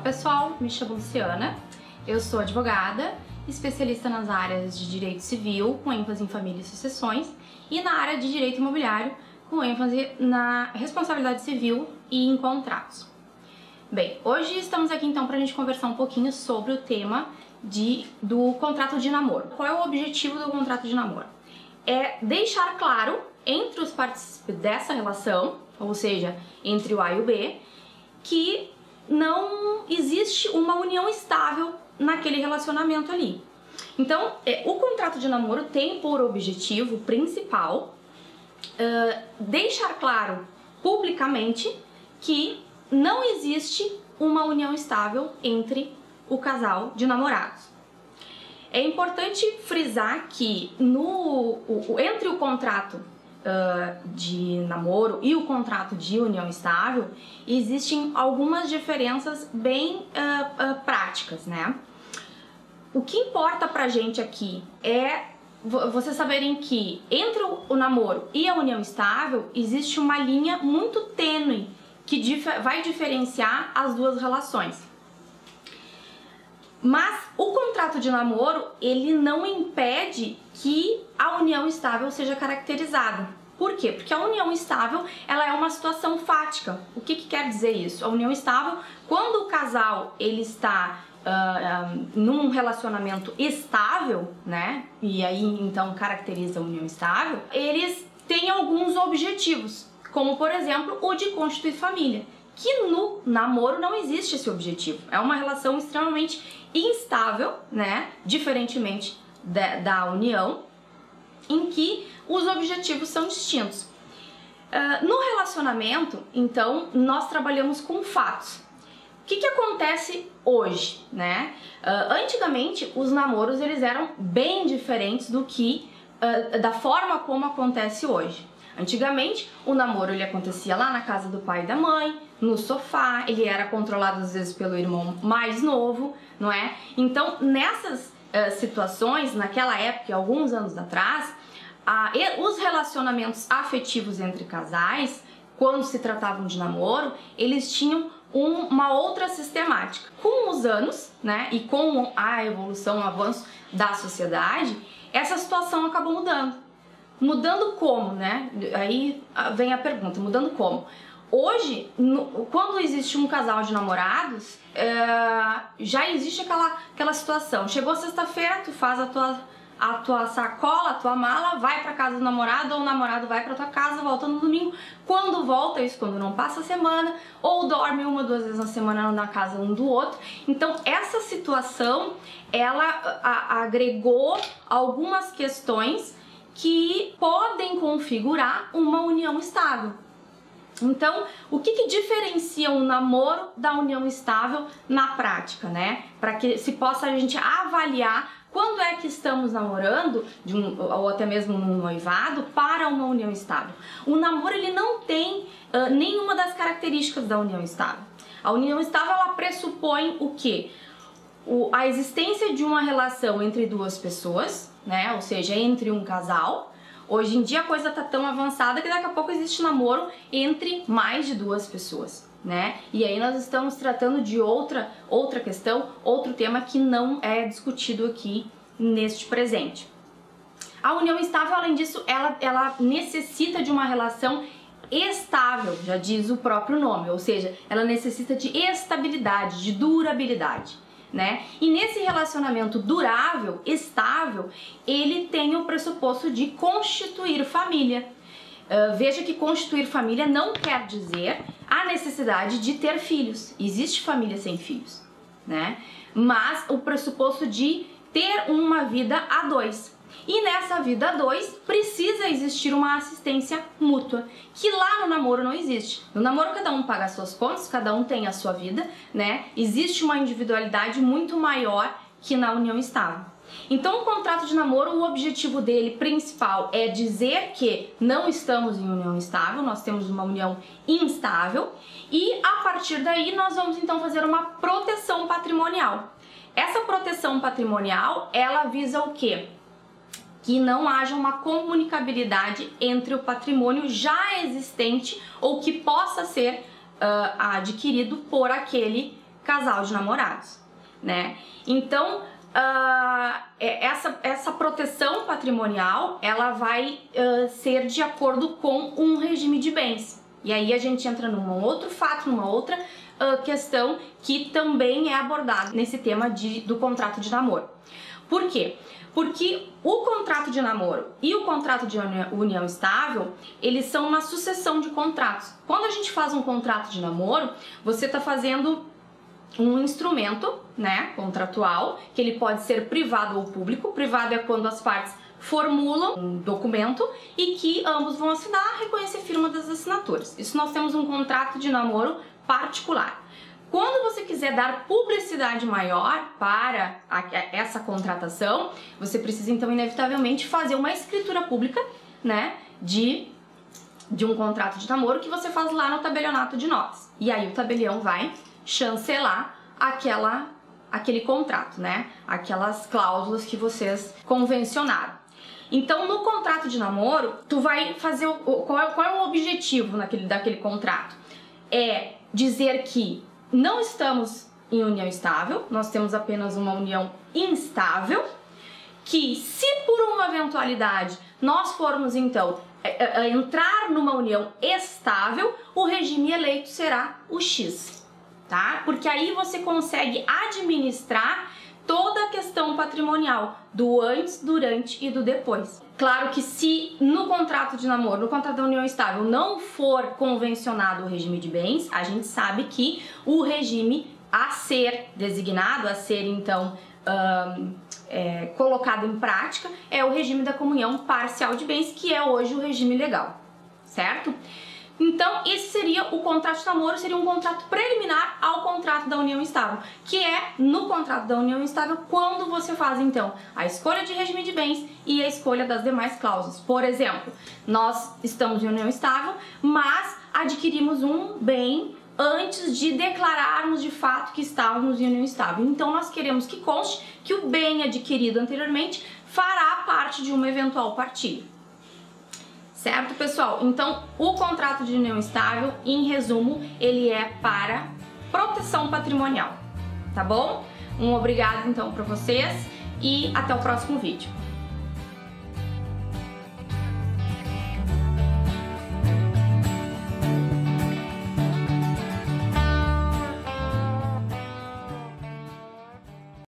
pessoal, me chamo Luciana, eu sou advogada, especialista nas áreas de direito civil, com ênfase em família e sucessões, e na área de direito imobiliário, com ênfase na responsabilidade civil e em contratos. Bem, hoje estamos aqui então para a gente conversar um pouquinho sobre o tema do contrato de namoro. Qual é o objetivo do contrato de namoro? É deixar claro entre os participantes dessa relação, ou seja, entre o A e o B, que não existe uma união estável naquele relacionamento ali. Então, o contrato de namoro tem por objetivo principal deixar claro publicamente que não existe uma união estável entre o casal de namorados. É importante frisar que entre o contrato de namoro e o contrato de união estável existem algumas diferenças bem práticas, né? O que importa pra gente aqui é vocês saberem que entre o namoro e a união estável existe uma linha muito tênue que vai diferenciar as duas relações. Mas o contrato de namoro, ele não impede que a união estável seja caracterizada. Por quê? Porque a união estável, ela é uma situação fática. O que quer dizer isso? A união estável, quando o casal ele está num relacionamento estável, né? E aí então caracteriza a união estável, eles têm alguns objetivos, como por exemplo o de constituir família, que no namoro não existe esse objetivo. É uma relação extremamente instável, né? Diferentemente da união, em que os objetivos são distintos. No relacionamento, então, nós trabalhamos com fatos. O que acontece hoje, né? Antigamente, os namoros eles eram bem diferentes da forma como acontece hoje. Antigamente, o namoro ele acontecia lá na casa do pai e da mãe, no sofá, ele era controlado às vezes pelo irmão mais novo, não é? Então, nessas situações, naquela época, alguns anos atrás, os relacionamentos afetivos entre casais, quando se tratavam de namoro, eles tinham uma outra sistemática. Com os anos, né, e com a evolução, o avanço da sociedade, essa situação acabou mudando. Mudando como, né? Aí vem a pergunta, mudando como? Hoje, quando existe um casal de namorados, já existe aquela situação. Chegou sexta-feira, tu faz a tua sacola, a tua mala, vai pra casa do namorado, ou o namorado vai pra tua casa, volta no domingo. Quando volta, isso quando não passa a semana, ou dorme uma, duas vezes na semana na casa um do outro. Então, essa situação, ela agregou algumas questões que podem configurar uma união estável. Então, o que diferencia um namoro da união estável na prática, né? Para que se possa a gente avaliar quando é que estamos namorando, ou até mesmo num noivado, para uma união estável. O namoro ele não tem nenhuma das características da união estável. A união estável ela pressupõe o quê? A existência de uma relação entre duas pessoas, né? Ou seja, entre um casal. Hoje em dia a coisa tá tão avançada que daqui a pouco existe namoro entre mais de duas pessoas, né? E aí nós estamos tratando de outra questão, outro tema que não é discutido aqui neste presente. A união estável, além disso, ela necessita de uma relação estável, já diz o próprio nome, ou seja, ela necessita de estabilidade, de durabilidade, né? E nesse relacionamento durável, estável, ele tem o pressuposto de constituir família. Veja que constituir família não quer dizer a necessidade de ter filhos. Existe família sem filhos, né? Mas o pressuposto de ter uma vida a dois. E nessa vida a dois precisa existir uma assistência mútua, que lá no namoro não existe. No namoro cada um paga as suas contas, cada um tem a sua vida, né? Existe uma individualidade muito maior que na união estável. Então o contrato de namoro, o objetivo dele principal é dizer que não estamos em união estável, nós temos uma união instável e a partir daí nós vamos então fazer uma proteção patrimonial. Essa proteção patrimonial, ela visa o quê? Que não haja uma comunicabilidade entre o patrimônio já existente ou que possa ser adquirido por aquele casal de namorados, né? Então, essa proteção patrimonial, ela vai ser de acordo com um regime de bens. E aí a gente entra num outro fato, numa outra questão que também é abordada nesse tema do contrato de namoro. Por quê? Porque o contrato de namoro e o contrato de união estável, eles são uma sucessão de contratos. Quando a gente faz um contrato de namoro, você está fazendo um instrumento, né, contratual, que ele pode ser privado ou público. Privado é quando as partes formulam um documento e que ambos vão assinar, reconhecer a firma das assinaturas. Isso nós temos um contrato de namoro particular. Quando você quiser dar publicidade maior para essa contratação, você precisa então inevitavelmente fazer uma escritura pública, né, de um contrato de namoro que você faz lá no tabelionato de notas. E aí o tabelião vai chancelar aquele contrato, né, aquelas cláusulas que vocês convencionaram. Então, no contrato de namoro, tu vai fazer qual é o objetivo daquele contrato? É dizer que não estamos em união estável, nós temos apenas uma união instável, que se por uma eventualidade nós formos então entrar numa união estável, o regime eleito será o X, tá? Porque aí você consegue administrar toda a questão patrimonial do antes, durante e do depois. Claro que se no contrato de namoro, no contrato da união estável, não for convencionado o regime de bens, a gente sabe que o regime a ser designado, a ser então colocado em prática, é o regime da comunhão parcial de bens, que é hoje o regime legal, certo? Então, esse seria o contrato de namoro, seria um contrato preliminar ao contrato da união estável, que é no contrato da união estável quando você faz, então, a escolha de regime de bens e a escolha das demais cláusulas. Por exemplo, nós estamos em união estável, mas adquirimos um bem antes de declararmos de fato que estávamos em união estável. Então, nós queremos que conste que o bem adquirido anteriormente fará parte de uma eventual partilha. Certo, pessoal? Então, o contrato de união estável, em resumo, ele é para proteção patrimonial, tá bom? Um obrigado, então, para vocês e até o próximo vídeo.